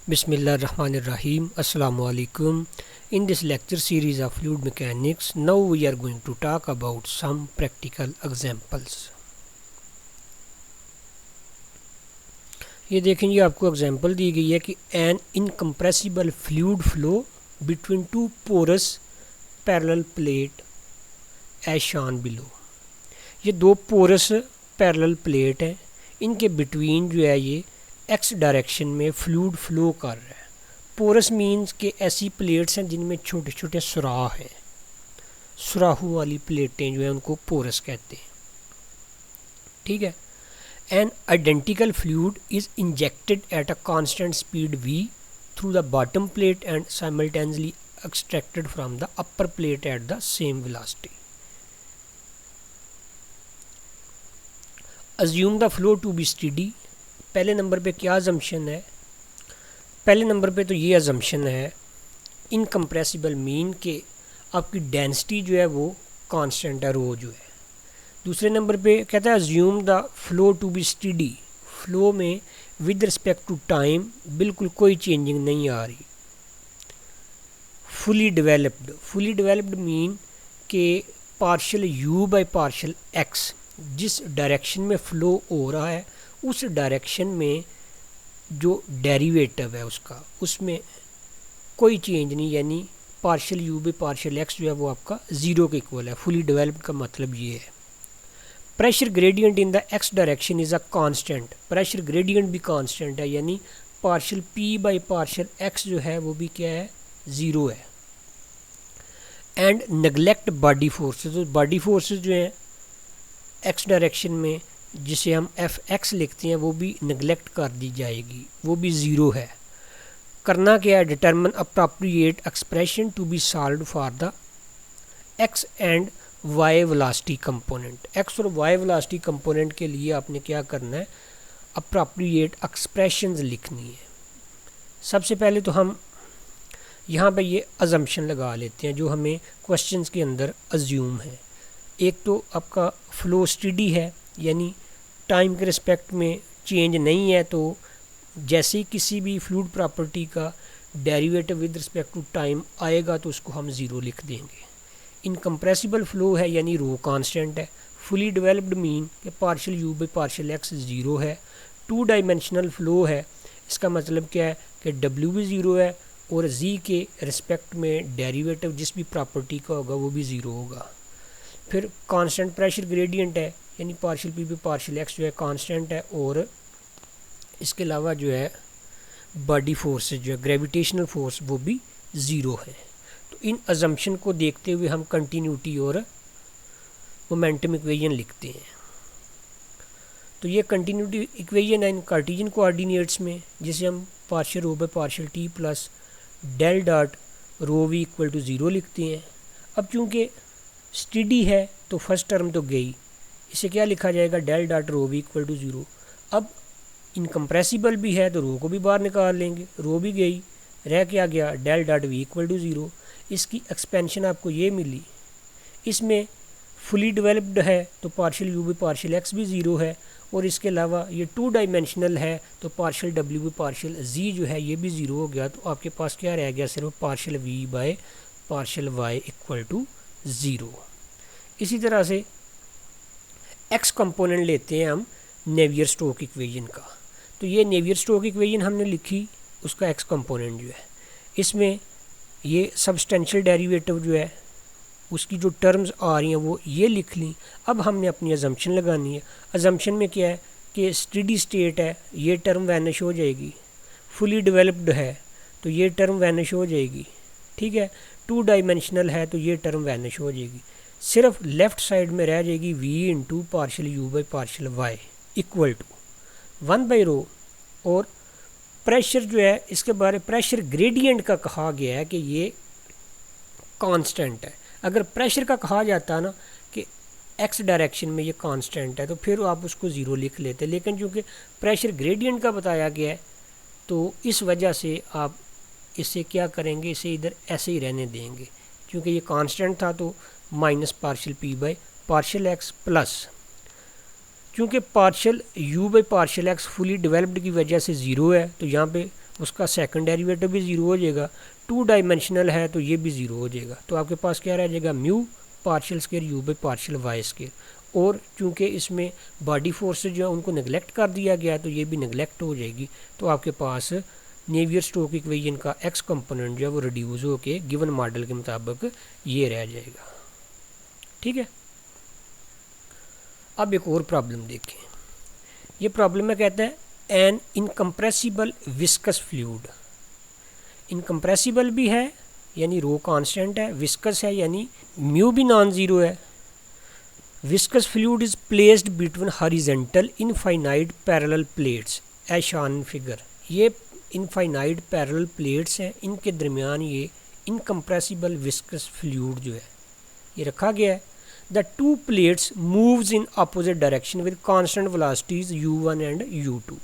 Bismillahirrahmanirrahim. Assalamu alaikum. In this lecture series of fluid mechanics, now we are going to talk about some practical examples. ये देखें, ये आपको example दी गई है कि an incompressible fluid flow between two porous parallel plate as shown below. ये दो porous parallel plate हैं, इनके बिटवीन जो है ये एक्स डायरेक्शन में फ्लूइड फ्लो कर रहा है. पोरस मीन्स कि ऐसी प्लेट्स हैं जिनमें छोटे छोटे सुराख हैं. सुराखों वाली प्लेटें जो है उनको पोरस कहते हैं. ठीक है. An identical fluid is injected at a constant speed v through the bottom plate and simultaneously extracted from the upper plate at the same velocity. Assume the flow to be steady. पहले नंबर पे क्या assumption है? पहले नंबर पे तो ये अजम्पशन है इनकम्प्रेसिबल मीन के आपकी डेंसिटी जो है वो कांस्टेंट है, रो जो है. दूसरे नंबर पे कहता है assume the flow to be steady. Flow में विद रिस्पेक्ट टू टाइम बिल्कुल कोई चेंजिंग नहीं आ रही. Fully developed. Fully developed mean के partial u by partial x, जिस डायरेक्शन में फ़्लो हो रहा है उस डायरेक्शन में जो डेरिवेटिव है उसका, उसमें कोई चेंज नहीं, यानी partial u by partial x जो है वो आपका ज़ीरो के इक्वल है. फुली डेवलप्ड का मतलब ये है. Pressure gradient in the x direction is a constant. Pressure gradient भी कांस्टेंट है, यानी partial p by partial x जो है वो भी क्या है, ज़ीरो है. And neglect body forces. तो बॉडी फोर्सेस जो हैं एक्स डायरेक्शन में जिसे हम एफ एक्स लिखते हैं वो भी नेगलेक्ट कर दी जाएगी, वो भी ज़ीरो है. करना क्या है? Determine appropriate expression to be solved for the x and y velocity component. X और वाई वेलोसिटी कंपोनेंट के लिए आपने क्या करना है? अप्रोप्रिएट एक्सप्रेशंस लिखनी है. सबसे पहले तो हम यहाँ पे ये अजम्पशन लगा लेते हैं जो हमें क्वेश्चंस के अंदर अज्यूम है. एक तो आपका फ्लो स्टेडी है, यानी टाइम के रिस्पेक्ट में चेंज नहीं है, तो जैसे ही किसी भी फ्लूइड प्रॉपर्टी का derivative with respect to time आएगा तो उसको हम ज़ीरो लिख देंगे. इनकम्प्रेसिबल फ्लो है यानी रो कांस्टेंट है. फुली डेवलप्ड मीन कि partial u by partial x zero है. टू डायमेंशनल फ्लो है, इसका मतलब क्या है कि डब्ल्यू भी ज़ीरो है और जी के रिस्पेक्ट में डेरिवेटिव जिस भी प्रॉपर्टी का होगा वो भी ज़ीरो होगा. फिर कांस्टेंट प्रेशर ग्रेडियंट है, यानी partial p by partial x जो है कांस्टेंट है, और इसके अलावा जो है बॉडी फोर्स जो है ग्रेविटेशनल फोर्स वो भी ज़ीरो है. तो इन अजम्पशन को देखते हुए हम कंटिन्यूटी और मोमेंटम इक्वेशन लिखते हैं. तो ये कंटिन्यूटी इक्वेशन है इन कार्टेशियन कोऑर्डिनेट्स में, जिसे हम partial rho by partial t plus del dot rho v equal to zero लिखते हैं. अब चूँकि स्टेडी है तो फर्स्ट टर्म तो गई, इसे क्या लिखा जाएगा? डेल डॉट रो भी इक्वल टू ज़ीरो. अब इनकम्प्रेसिबल भी है तो रो को भी बाहर निकाल लेंगे, रो भी गई, रह क्या गया? Del dot v equal to zero. इसकी एक्सपेंशन आपको ये मिली. इसमें फुली डेवलप्ड है तो partial u by partial x भी ज़ीरो है, और इसके अलावा ये टू डायमेंशनल है तो पार्शियल डब्ल्यू बाई पार्शियल जी जो है ये भी ज़ीरो हो गया. तो आपके पास क्या रह गया? सिर्फ partial v by partial y equal to zero. इसी तरह से एक्स कंपोनेंट लेते हैं हम नेवियर स्टोक इक्वेशन का. तो ये नेवियर स्टोक इक्वेशन हमने लिखी, उसका एक्स कंपोनेंट जो है, इसमें ये सब्सटेंशियल डेरिवेटिव जो है उसकी जो टर्म्स आ रही हैं वो ये लिख ली. अब हमने अपनी अजम्पशन लगानी है. अजम्पशन में क्या है कि स्टेडी स्टेट है, ये टर्म वैनिश हो जाएगी. फुली डेवलप्ड है तो ये टर्म वैनिश हो जाएगी. ठीक है. टू डायमेंशनल है तो ये टर्म वैनिश हो जाएगी. सिर्फ लेफ़्ट साइड में रह जाएगी v into partial u by partial y equal to 1 by rho. और प्रेशर जो है, इसके बारे प्रेशर ग्रेडियंट का कहा गया है कि ये कांस्टेंट है. अगर प्रेशर का कहा जाता है ना कि एक्स डायरेक्शन में ये कांस्टेंट है तो फिर आप उसको ज़ीरो लिख लेते, लेकिन चूँकि प्रेशर ग्रेडियंट का बताया गया है तो इस वजह से आप इसे क्या करेंगे, इसे इधर ऐसे ही रहने देंगे. क्योंकि ये कांस्टेंट था तो minus partial p by partial x plus, क्योंकि partial u by partial x fully developed की वजह से ज़ीरो है तो यहाँ पे उसका सेकंड डेरिवेटिव भी ज़ीरो हो जाएगा। 2 डायमेंशनल है तो ये भी ज़ीरो हो जाएगा। तो आपके पास क्या रह जाएगा, mu partial square u by partial y square. और चूंकि इसमें बॉडी फोर्सेज जो है उनको नेगलेक्ट कर दिया गया है तो ये भी नेगलेक्ट हो जाएगी। तो आपके पास नेवियर स्टोक इक्वेशन का एक्स कंपोनेंट जो है वो रिड्यूस होके गिवन मॉडल के मुताबिक ये रह जाएगा। ठीक है, अब एक और प्रॉब्लम देखें। ये प्रॉब्लम में कहता है an incompressible viscous fluid. Incompressible भी है यानी रो कांस्टेंट है, विस्कस है यानी म्यू भी नॉन ज़ीरो है। Viscous fluid is placed between horizontal infinite parallel plates as shown in figure. ये इनफाइनाइट पैरेलल प्लेट्स हैं, इनके दरमियान ये इनकम्प्रेसिबल विस्कस फ्लूइड जो है ये रखा गया है। The two plates moves in opposite direction with constant velocities u1 and u2।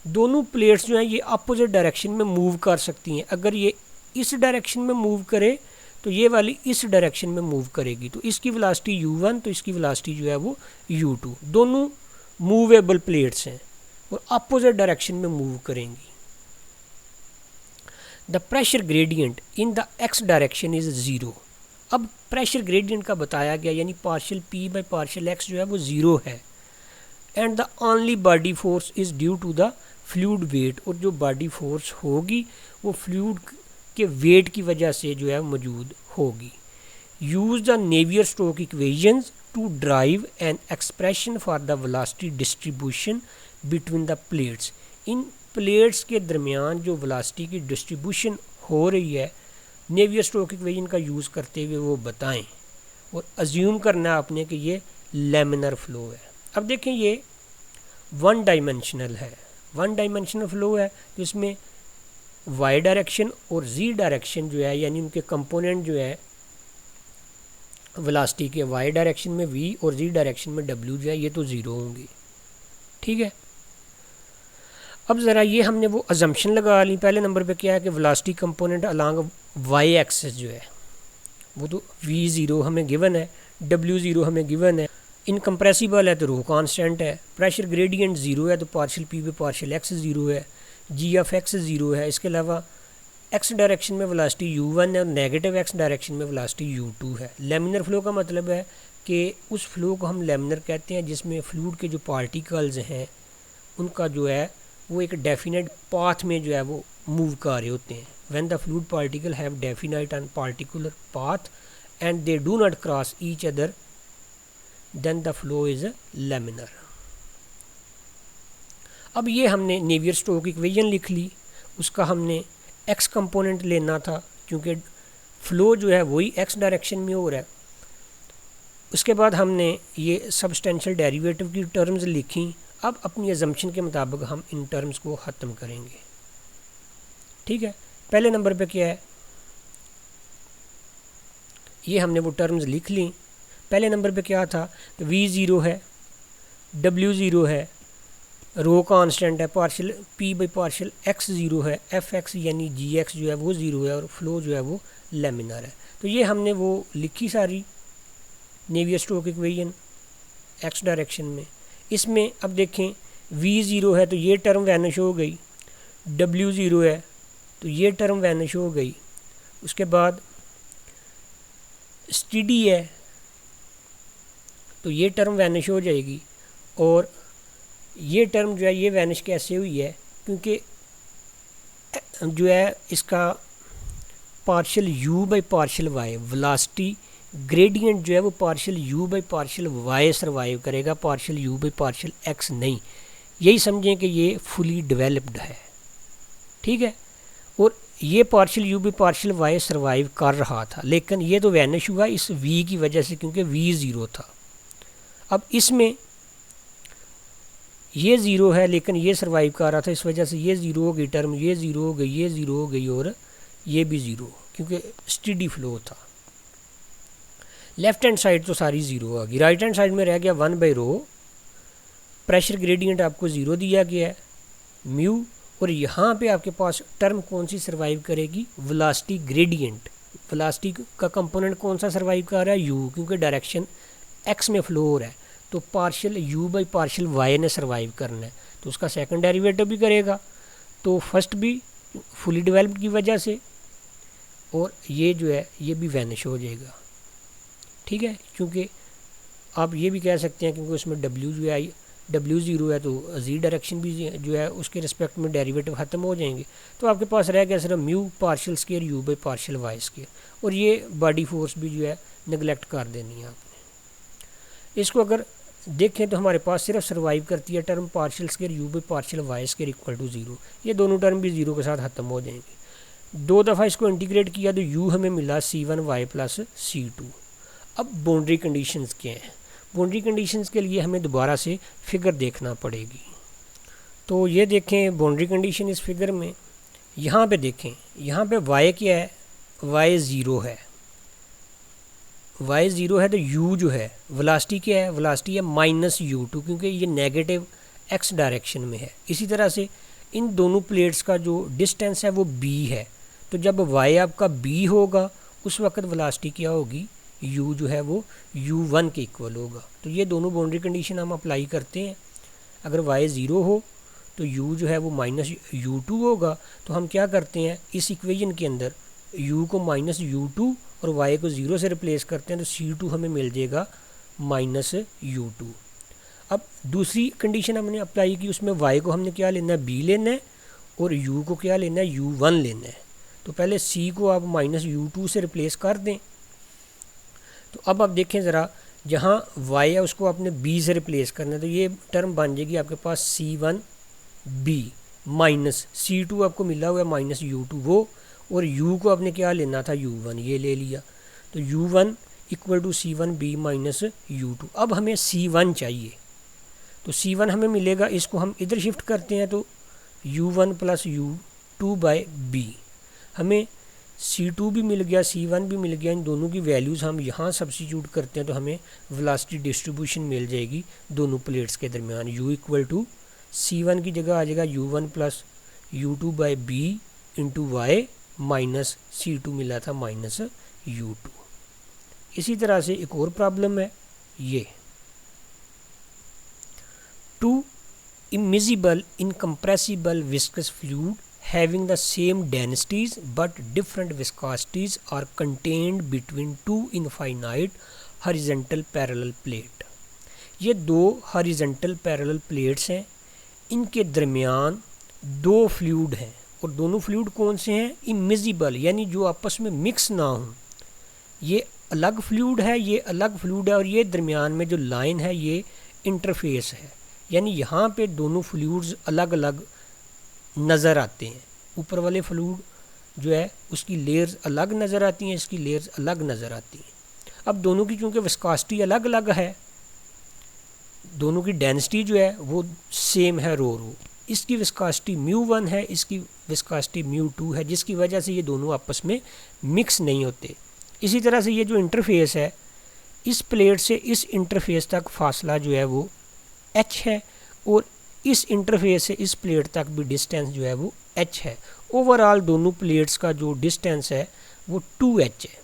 दोनों प्लेट्स जो हैं ये अपोजिट डायरेक्शन में मूव कर सकती हैं। अगर ये इस डायरेक्शन में मूव करे तो ये वाली इस डायरेक्शन में मूव करेगी, तो इसकी वेलोसिटी u1 तो इसकी वेलोसिटी जो है वो u2। दोनों मूवेबल प्लेट्स हैं और अपोजिट डायरेक्शन में मूव करेंगी। The pressure gradient in the x direction is zero. अब प्रेशर ग्रेडियंट का बताया गया यानी partial p by partial x जो है वो ज़ीरो है। And the only body force is due to the fluid weight. और जो बॉडी फोर्स होगी वो फ्लूइड के वेट की वजह से जो है मौजूद होगी। Use the Navier Stoke equations to drive an expression for the velocity distribution between the plates. इन प्लेट्स के दरमियान जो वेलोसिटी की डिस्ट्रीब्यूशन हो रही है नेवियर स्टोक इक्वेशन का यूज़ करते हुए वो बताएं। और अज्यूम करना है आपने कि ये लैमिनर फ्लो है। अब देखें ये वन डायमेंशनल है, वन डायमेंशनल फ्लो है तो इसमें वाई डायरेक्शन और जी डायरेक्शन जो है यानी उनके कंपोनेंट जो है वेलोसिटी के वाई डायरेक्शन में v और जी डायरेक्शन में w जो है ये तो ज़ीरो होंगे। ठीक है, अब ज़रा ये हमने वो अजम्पशन लगा ली। पहले नंबर पे क्या है कि velocity component along y axis जो है वो तो v ज़ीरो हमें गिवन है, w ज़ीरो हमें गिवन है, इनकम्प्रेसिबल है तो रो कांस्टेंट है, प्रेशर ग्रेडियंट ज़ीरो है तो partial p by partial x zero है, g ऑफ x ज़ीरो है। इसके अलावा x डायरेक्शन में वेलोसिटी u1 है और नेगेटिव x डायरेक्शन में वेलोसिटी u2 है। लैमिनर फ्लो का मतलब है कि उस फ्लो को हम लैमिनर कहते हैं जिसमें फ्लूइड के जो पार्टिकल्स हैं उनका जो है वो एक डेफिनेट पाथ में जो है वो मूव कर रहे होते हैं। When the fluid particle have definite and particular path and they do not cross each other than the flow is laminar. अब ये हमने नेवियर स्टोक इक्वेशन लिख ली, उसका हमने x कंपोनेंट लेना था क्योंकि फ्लो जो है वही x डायरेक्शन में हो रहा है। उसके बाद हमने ये सब्सटेंशियल डेरिवेटिव की टर्म्स लिखी। अब अपनी अजम्पशन के मुताबिक हम इन टर्म्स को ख़त्म करेंगे। ठीक है, पहले नंबर पे क्या है, ये हमने वो टर्म्स लिख ली। पहले नंबर पे क्या था तो v ज़ीरो है, w ज़ीरो है, रो कांस्टेंट है, partial p by partial x zero है, fx यानी gx जो है वो ज़ीरो है और फ्लो जो है वो लैमिनर है। तो ये हमने वो लिखी सारी Navier Stoke equation x direction में। इसमें अब देखें v ज़ीरो है तो ये टर्म वैनिश हो गई, w ज़ीरो है तो ये टर्म वैनिश हो गई। उसके बाद स्टीडी है तो ये टर्म वैनिश हो जाएगी और ये टर्म जो है ये वैनिश कैसे हुई है क्योंकि जो है इसका partial u by partial y velocity gradient जो है वो partial u by partial y survive करेगा, partial u by partial x नहीं। यही समझें कि ये फुली डेवलप्ड है। ठीक है, और ये partial u by partial y survive कर रहा था लेकिन ये तो वैनिश हुआ इस v की वजह से क्योंकि v ज़ीरो था। अब इसमें ये ज़ीरो है लेकिन ये सर्वाइव कर रहा था, इस वजह से ये ज़ीरो हो गई टर्म, ये ज़ीरो हो गई, ये ज़ीरो हो गई और ये भी ज़ीरो क्योंकि स्टीडी फ्लो था। लेफ़्ट हैंड साइड तो सारी ज़ीरो आ गई, राइट हैंड साइड में रह गया 1 बाई रो। प्रेशर ग्रेडियंट आपको ज़ीरो दिया गया है म्यू, और यहाँ पे आपके पास टर्म कौन सी सर्वाइव करेगी, वेलोसिटी ग्रेडियंट। वेलोसिटी का कंपोनेंट कौन सा सर्वाइव कर रहा है, u, क्योंकि डायरेक्शन x में फ्लो हो रहा है तो partial u by partial y ने सर्वाइव करना है तो उसका सेकंड डेरिवेटिव भी करेगा। तो फर्स्ट भी फुली डेवलप्ड की वजह से, और ये जो है ये भी वैनिश हो जाएगा। ठीक है, क्योंकि आप ये भी कह सकते हैं क्योंकि उसमें W जो है W0 है तो Z डायरेक्शन भी जो है उसके रिस्पेक्ट में डेरिवेटिव ख़त्म हो जाएंगे। तो आपके पास रह गया सिर्फ mu partial square U by partial y square, और ये बॉडी फोर्स भी जो है निगलेक्ट कर देनी है आपने। इसको अगर देखें तो हमारे पास सिर्फ सर्वाइव करती है term partial square U by partial y square equal to 0। ये दोनों टर्म भी 0 के साथ ख़त्म हो जाएंगे। 2 दफ़ा इसको इंटीग्रेट किया तो U हमें मिला C1y प्लस C2। अब बाउंड्री कंडीशंस क्या हैं? बाउंड्री कंडीशंस के लिए हमें दोबारा से फिगर देखना पड़ेगी। तो ये देखें बाउंड्री कंडीशन इस फिगर में, यहाँ पे देखें, यहाँ पे y क्या है, y 0 है, y 0 है तो u जो है वेलोसिटी क्या है, वेलोसिटी है -u2 क्योंकि ये नेगेटिव x डायरेक्शन में है। इसी तरह से इन दोनों प्लेट्स का जो डिस्टेंस है वो b है, तो जब y आपका b होगा उस वक्त वेलोसिटी क्या होगी, u जो है वो u1 के इक्वल होगा। तो ये दोनों बाउंड्री कंडीशन हम अप्लाई करते हैं। अगर y 0 हो तो u जो है वो -u2 होगा, तो हम क्या करते हैं इस इक्वेशन के अंदर u को -u2 और y को 0 से रिप्लेस करते हैं, तो C2 हमें मिल जाएगा -u2। अब दूसरी कंडीशन हमने अप्लाई की, उसमें y को हमने क्या लेना है, b लेना है, और u को क्या लेना है, u1 लेना है। तो पहले c को आप -u2 से रिप्लेस कर दें। तो अब आप देखें ज़रा, जहाँ y है उसको आपने b से रिप्लेस करना है, तो ये टर्म बन जाएगी आपके पास C1b माइनस C2 आपको मिला हुआ है -u2 वो, और u को आपने क्या लेना था, u1, ये ले लिया। तो u1 equal to C1b minus u2। अब हमें C1 चाहिए, तो C1 हमें मिलेगा, इसको हम इधर शिफ्ट करते हैं तो u1 plus u2 by b, हमें C2 भी मिल गया, C1 भी मिल गया। इन दोनों की वैल्यूज़ हम यहाँ सब्स्टिट्यूट करते हैं तो हमें वेलोसिटी डिस्ट्रीब्यूशन मिल जाएगी दोनों प्लेट्स के दरमियान। u इक्वल टू C1 की जगह आ जाएगा u1 plus u2 by b into y minus C2 मिला था -u2। इसी तरह से एक और प्रॉब्लम है ये, 2 immiscible incompressible viscous fluid having the same densities but different viscosities are contained between 2 infinite horizontal parallel plate। ये 2 horizontal parallel plates हैं, इनके दरमियान 2 फ्लूइड हैं, और दोनों फ्लूइड कौन से हैं, इमिजिबल यानी जो आपस में मिक्स ना हों। ये अलग फ्लूइड है, ये अलग फ्लूइड है, और ये दरमियान में जो लाइन है ये इंटरफेस है, यानी यहाँ पे दोनों फ्लूइड्स अलग अलग नज़र आते हैं। ऊपर वाले फ्लूइड जो है उसकी लेयर्स अलग नज़र आती हैं, इसकी लेयर्स अलग नज़र आती हैं। अब दोनों की चूँकि विस्कोसिटी अलग अलग है, दोनों की डेंसिटी जो है वो सेम है रो, इसकी विस्कोसिटी μ1 है, इसकी विस्कोसिटी μ2 है, जिसकी वजह से ये दोनों आपस में मिक्स नहीं होते। इसी तरह से ये जो इंटरफेस है, इस प्लेट से इस इंटरफेस तक फासला जो है वो h है, और इस इंटरफेस से इस प्लेट तक भी डिस्टेंस जो है वो h है। ओवरऑल दोनों प्लेट्स का जो डिस्टेंस है वो 2h है।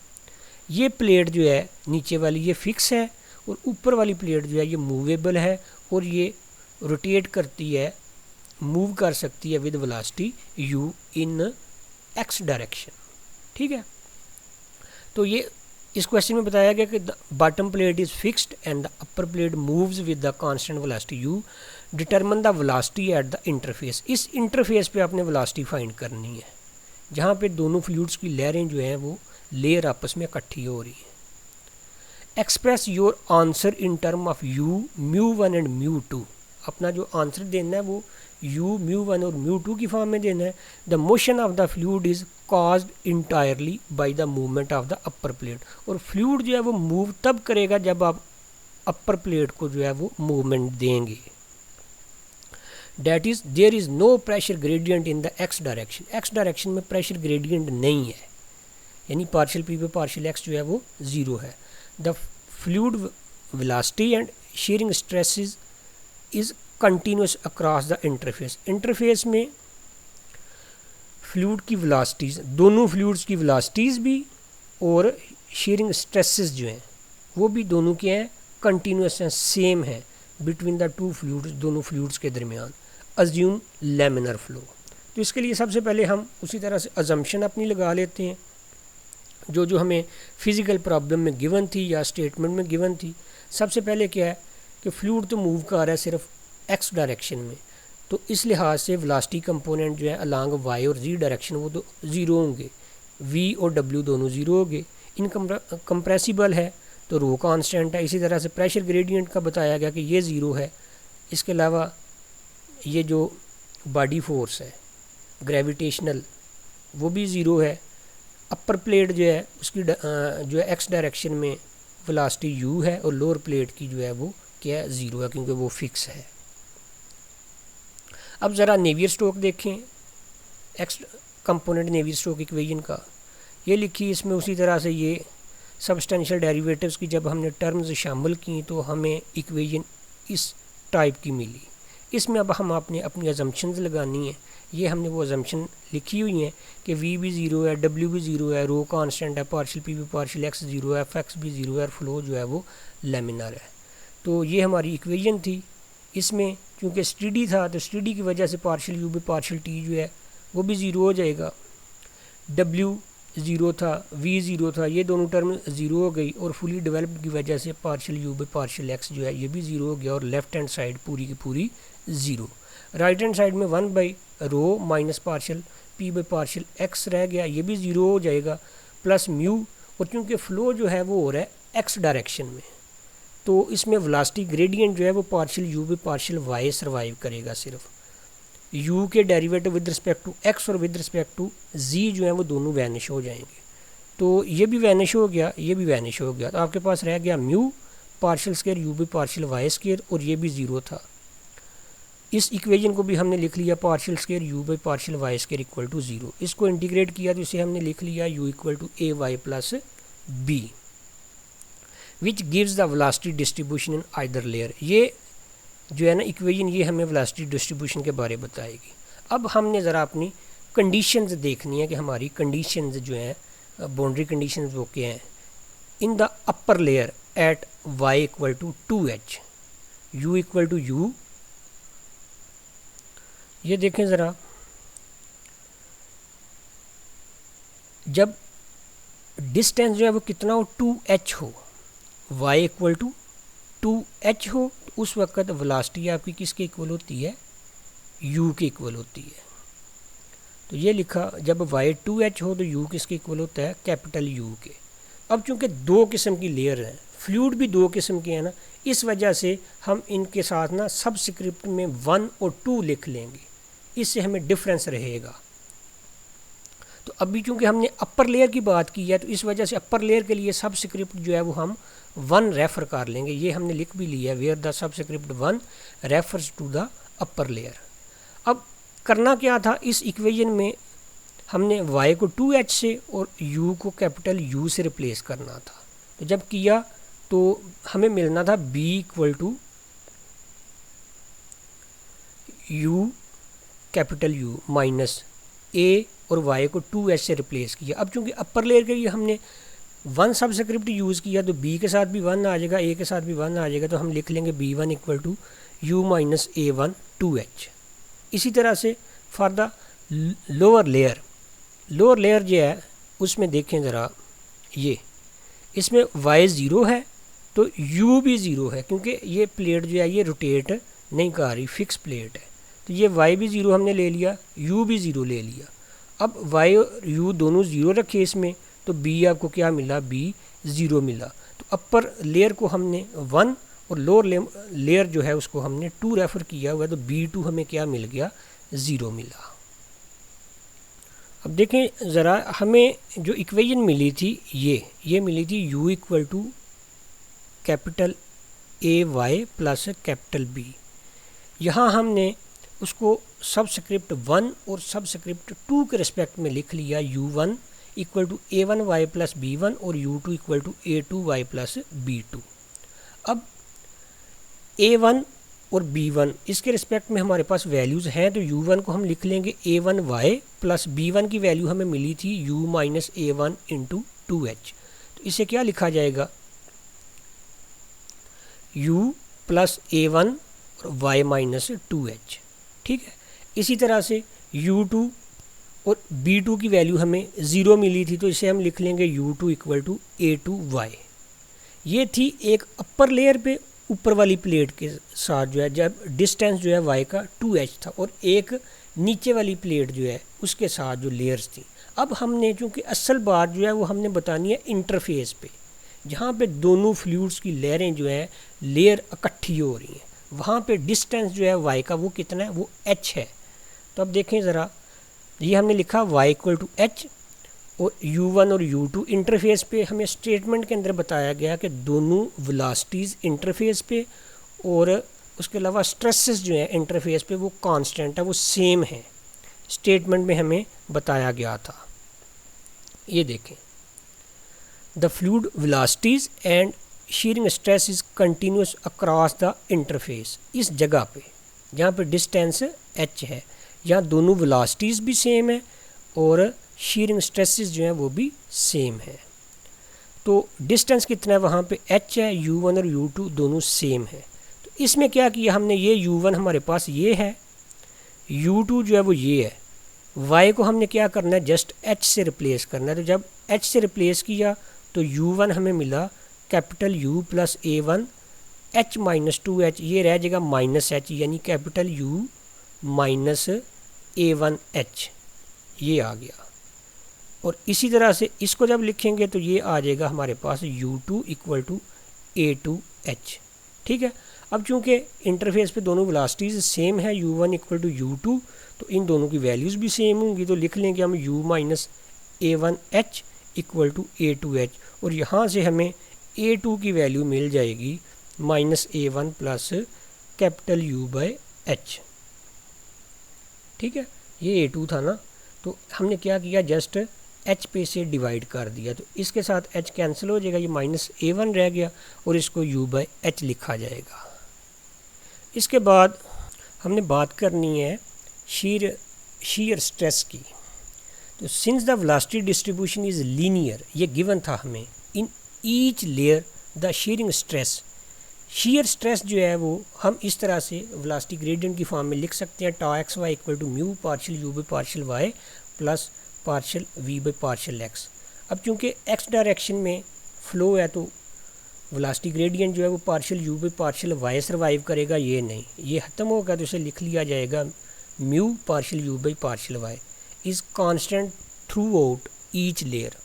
ये प्लेट जो है नीचे वाली ये फिक्स है, और ऊपर वाली प्लेट जो है ये मूवेबल है, और ये रोटेट करती है, मूव कर सकती है with velocity u in x direction. ठीक है, तो ये इस क्वेश्चन में बताया गया कि the bottom plate is fixed and the upper plate moves with the constant velocity u, determine the velocity at the interface. इस इंटरफेस पे आपने वेलोसिटी फाइंड करनी है, जहाँ पे दोनों फ्लूइड्स की लहरें जो हैं वो लेयर आपस में इकट्ठी हो रही हैं। Express your answer in term of u, μ1 and μ2। अपना जो आंसर देना है वो u, μ1 और μ2 की फॉर्म में देना है। The motion of the fluid is caused entirely by the movement of the upper plate. और फ्लूइड जो है वो मूव तब करेगा जब आप अपर प्लेट को जो है वो मूवमेंट देंगे। That is there is no pressure gradient in the x direction. x direction में प्रेशर ग्रेडियंट नहीं है, यानी पार्शियल p पे पार्शियल x जो है वो 0 है। The fluid velocity and shearing stresses is continuous across the interface. Interface में फ्लूइड की वेलोसिटीज़, दोनों फ्लूइड्स की वेलोसिटीज़ भी और शीयरिंग स्ट्रेसेस जो हैं वो भी दोनों के हैं, कंटिन्यूस हैं, सेम है बिटवीन द टू फ्लूइड्स, दोनों फ्लूइड्स के दरमियान। Assume laminar flow. तो इसके लिए सबसे पहले हम उसी तरह से अजम्पशन अपनी लगा लेते हैं जो हमें फिज़िकल प्रॉब्लम में गिवन थी या स्टेटमेंट में गिवन थी। सबसे पहले क्या है कि फ्लूइड तो मूव कर रहा है सिर्फ एक्स डायरेक्शन में, तो इस लिहाज से वेलोसिटी कंपोनेंट जो है अलॉन्ग वाई और जी डायरेक्शन वो तो ज़ीरो होंगे, वी और डब्ल्यू दोनों ज़ीरो होंगे। इनकम्प्रेसिबल है तो रो कांस्टेंट है। इसी तरह से प्रेशर ग्रेडियंट का बताया गया कि ये ज़ीरो है। इसके अलावा ये जो बॉडी फोर्स है ग्रेविटेशनल वो भी ज़ीरो है। अपर प्लेट जो है उसकी जो है एक्स डायरेक्शन में वेलोसिटी यू है और लोअर प्लेट की जो है वो क्या है, ज़ीरो है, क्योंकि वो फिक्स है। अब ज़रा नेवियर स्टोक देखें, x component Navier Stoke equation का ये लिखी। इसमें उसी तरह से ये सब्सटेंशियल डेरिवेटिव्स की जब हमने टर्म्स शामिल की तो हमें इक्वेशन इस टाइप की मिली। इसमें अब हम आपने अपनी अजम्पशंस लगानी है। ये हमने वो अजम्पशन लिखी हुई हैं कि वी भी ज़ीरो है, डब्ल्यू भी ज़ीरो है, रो कांस्टेंट है, पार्शियल पी भी पार्शियल एक्स ज़ीरो है, एफ एक्स भी ज़ीरो है और फ्लो जो है वो लेमिनर है। तो ये हमारी इक्वेशन थी। इसमें चूँकि स्टेडी था तो स्टेडी की वजह से पार्शियल यू भी पार्शियल टी जो है वो भी ज़ीरो हो जाएगा। डब्ल्यू ज़ीरो था, वी ज़ीरो था, ये दोनों टर्म ज़ीरो हो गई और फुली डेवलप्ड की वजह से partial u by partial x जो है ये भी ज़ीरो हो गया और लेफ्ट हैंड साइड पूरी की पूरी ज़ीरो। राइट हैंड साइड में 1/रो minus partial p by partial x रह गया, ये भी ज़ीरो हो जाएगा, प्लस म्यू। और क्योंकि फ़्लो जो है वो हो रहा है एक्स डायरेक्शन में तो इसमें वेलोसिटी ग्रेडियंट जो है वो partial u by partial y survive करेगा। सिर्फ u के derivative with respect to x और विद रिस्पेक्ट टू z जो है वो दोनों वैनिश हो जाएंगे। तो ये भी वैनिश हो गया, ये भी वैनिश हो गया। तो आपके पास रह गया mu partial square u by partial y square और ये भी ज़ीरो था। इस इक्वेशन को भी हमने लिख लिया partial square u by partial y square equal to zero. इसको इंटीग्रेट किया तो इसे हमने लिख लिया u equal to a y plus b which gives the velocity distribution in either layer. ये जो है ना इक्वेशन ये हमें वेलोसिटी डिस्ट्रीब्यूशन के बारे में बताएगी। अब हमने ज़रा अपनी कंडीशंस देखनी है कि हमारी कंडीशंस जो हैं बाउंड्री कंडीशंस वो क्या हैं। In the upper layer at y equal to 2h u equal to u, ये देखें ज़रा, जब डिस्टेंस जो है वो कितना हो 2h हो, y इक्वल टू 2h हो, तो उस वक्त वेलोसिटी आपकी किसके इक्वल होती है, u के इक्वल होती है। तो ये लिखा जब y 2h हो तो u किसके इक्वल होता है, कैपिटल U के। अब चूंकि दो किस्म की लेयर हैं, फ्लूइड भी दो किस्म के हैं ना, इस वजह से हम इनके साथ ना सबस्क्रिप्ट में 1 और 2 लिख लेंगे, इससे हमें डिफरेंस रहेगा। तो अभी चूंकि हमने अपर लेयर की बात की है तो इस वजह से अपर लेयर के लिए सबस्क्रिप्ट जो है वो हम 1 रेफ़र कर लेंगे। ये हमने लिख भी लिया, where the subscript 1 refers to the upper layer. अब करना क्या था, इस इक्वेशन में हमने y को 2h से और u को कैपिटल U से रिप्लेस करना था। तो जब किया तो हमें मिलना था b equal to u capital U minus a और y को 2h से रिप्लेस किया। अब चूंकि अपर लेयर के लिए हमने 1 सबस्क्रिप्ट यूज़ किया तो b के साथ भी 1 आ जाएगा, a के साथ भी 1 आ जाएगा, तो हम लिख लेंगे b1 equal to u minus a1 2h। इसी तरह से फॉर द लोअर लेयर जो है उसमें देखें ज़रा, ये इसमें y ज़ीरो है तो u भी ज़ीरो है, क्योंकि ये प्लेट जो है ये रोटेट नहीं कर रही, फिक्स प्लेट है। तो ये y भी ज़ीरो हमने ले लिया, u भी ज़ीरो ले लिया। अब y और u दोनों ज़ीरो रखे इसमें, तो b आपको क्या मिला, b ज़ीरो मिला। तो अपर लेयर को हमने 1 और लोअर लेयर जो है उसको हमने 2 रेफ़र किया हुआ है, तो b2 हमें क्या मिल गया, ज़ीरो मिला। अब देखें ज़रा, हमें जो इक्वेशन मिली थी ये मिली थी u equal to capital A y plus capital B. यहाँ हमने उसको सबस्क्रिप्ट 1 और सबस्क्रिप्ट 2 के रिस्पेक्ट में लिख लिया, u1 equal to a1 Y plus b1 और u2 equal to a2 Y plus b2। अब a1 और b1 इसके रिस्पेक्ट में हमारे पास वैल्यूज़ हैं, तो u1 को हम लिख लेंगे a1 वाई प्लस b1 की वैल्यू हमें मिली थी u minus a1 into 2h। तो इसे क्या लिखा जाएगा, u प्लस a1 और y माइनस 2h। ठीक है। इसी तरह से u2 और b2 की वैल्यू हमें 0 मिली थी, तो इसे हम लिख लेंगे u2 इक्वल टू a2y। ये थी एक अपर लेयर पे ऊपर वाली प्लेट के साथ जो है, जब डिस्टेंस जो है y का 2h था, और एक नीचे वाली प्लेट जो है उसके साथ जो लेयर्स थी। अब हमने चूँकि असल बात जो है वो हमने बतानी है इंटरफेस पे, जहाँ पे दोनों फ्लूइड्स की लेयरें जो है लेयर इकट्ठी हो रही हैं, वहाँ पे डिस्टेंस जो है y का वो कितना है, वो h है। तो अब देखें ज़रा, ये हमने लिखा y इक्वल टू h, और u1 और u2 इंटरफेस पे हमें स्टेटमेंट के अंदर बताया गया कि दोनों वेलोसिटीज़ इंटरफेस पे और उसके अलावा स्ट्रेसेस जो है इंटरफेस पे वो कांस्टेंट है, वो सेम है, स्टेटमेंट में हमें बताया गया था। ये देखें, the fluid velocities and shearing stress is continuous across the interface. इस जगह पे जहाँ पे डिस्टेंस h है, यहाँ दोनों वेलोसिटीज़ भी सेम है और शीयरिंग स्ट्रेसेस जो हैं वो भी सेम है। तो डिस्टेंस कितना है, वहाँ पे h है, u1 और u2 दोनों सेम है। तो इसमें क्या किया हमने, ये u1 हमारे पास ये है, u2 जो है वो ये है, y को हमने क्या करना है, जस्ट h से रिप्लेस करना है। तो जब h से रिप्लेस किया तो u1 हमें मिला capital U plus a1 h minus 2h, ये रह जाएगा माइनस h, यानी कैपिटल U माइनस a1h, ये आ गया। और इसी तरह से इसको जब लिखेंगे तो ये आ जाएगा हमारे पास u2 इक्वल टू a2h। ठीक है, अब चूंकि इंटरफेस पे दोनों वेलोसिटीज़ सेम है, u1 इक्वल टू u2, तो इन दोनों की वैल्यूज़ भी सेम होंगी, तो लिख लेंगे हम u minus a1h equal to a2h, और यहाँ से हमें a2 की वैल्यू मिल जाएगी minus a1 plus capital U by h। ठीक है, ये a2 था ना, तो हमने क्या किया, जस्ट h पे से डिवाइड कर दिया, तो इसके साथ h कैंसिल हो जाएगा, ये माइनस a1 रह गया और इसको u बाय h लिखा जाएगा। इसके बाद हमने बात करनी है शीयर स्ट्रेस की। तो since the velocity distribution is linear, ये गिवन था हमें, in each layer the shearing stress, shear stress जो है वो हम इस तरह से वेलोसिटी ग्रेडियंट की फॉर्म में लिख सकते हैं, tau x y equal to mu partial u by partial y plus partial v by partial x। अब चूंकि x डायरेक्शन में फ़्लो है तो वेलोसिटी ग्रेडियंट जो है वो partial u by partial y survive करेगा, ये नहीं, ये ख़त्म होगा, तो इसे लिख लिया जाएगा mu partial u by partial y is constant through out each layer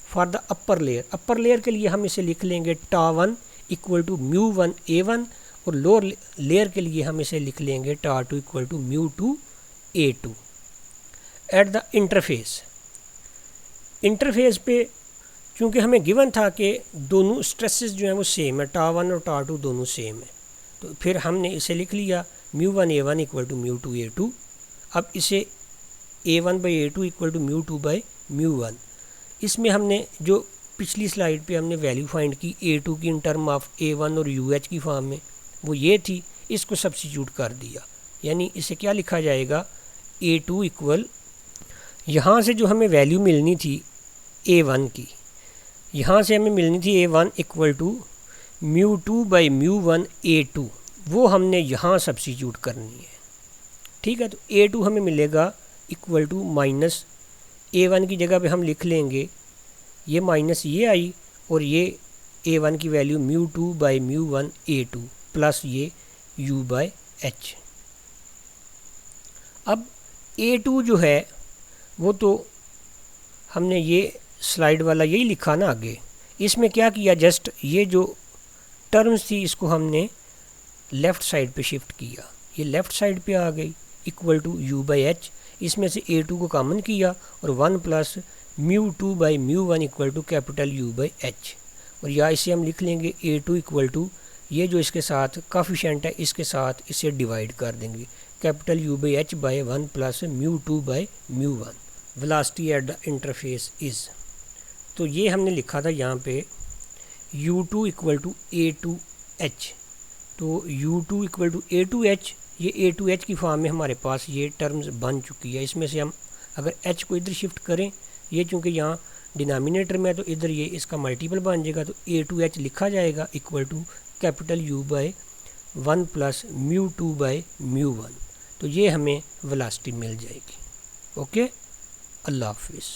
for the upper layer. Upper layer के लिए हम इसे लिख लेंगे टॉ 1 इक्वल टू म्यू 1 a1, और लोअर लेयर के लिए हम इसे लिख लेंगे tau 2 equal to mu 2 a2। At the interface पे चूँकि हमें गिवन था कि दोनों स्ट्रेसेस जो हैं वो सेम है, टॉ 1 और टॉ 2 दोनों सेम है, तो फिर हमने इसे लिख लिया mu 1 a1 equal to mu 2 a2। अब इसे a1 by a2 equal to mu 2 by mu 1, इसमें हमने जो पिछली स्लाइड पे हमने वैल्यू फाइंड की a2 की इन टर्म ऑफ a1 और uh की फॉर्म में, वो ये थी, इसको सब्स्टिट्यूट कर दिया, यानी इसे क्या लिखा जाएगा, a2 इक्वल, यहाँ से जो हमें वैल्यू मिलनी थी a1 की, यहाँ से हमें मिलनी थी a1 equal to mu 2 by mu 1 a2, वो हमने यहाँ सब्स्टिट्यूट करनी है। ठीक है, तो a2 हमें मिलेगा इक्वल टू माइनस a1 की जगह पे हम लिख लेंगे, ये माइनस ये आई और ये a1 की value mu 2 by mu 1 a2 plus ये u बाय h। अब a2 जो है वो तो हमने ये स्लाइड वाला यही लिखा ना आगे, इसमें क्या किया, जस्ट ये जो टर्म्स थी इसको हमने लेफ़्ट साइड पे शिफ्ट किया, ये लेफ़्ट साइड पे आ गई equal to u by h, इसमें से a2 को कॉमन किया और 1 plus mu 2 by mu 1 equal to capital U by h, और या इसे हम लिख लेंगे a2 इक्वल टू, ये जो इसके साथ काफिशेंट है इसके साथ इसे डिवाइड कर देंगे, capital U by h by 1 plus mu 2 by mu 1। Velocity at the interface is, तो ये हमने लिखा था यहाँ पे u2 इक्वल टू a2h, तो u2 इक्वल टू a2h, ये a2h की फॉर्म में हमारे पास ये टर्म्स बन चुकी है। इसमें से हम अगर h को इधर शिफ्ट करें, ये चूँकि यहाँ डिनोमिनेटर में है तो इधर ये इसका मल्टीपल बन जाएगा, तो a2h लिखा जाएगा equal to capital U by 1 plus mu 2 by mu 1, तो ये हमें वेलोसिटी मिल जाएगी। ओके, अल्लाह हाफिज़।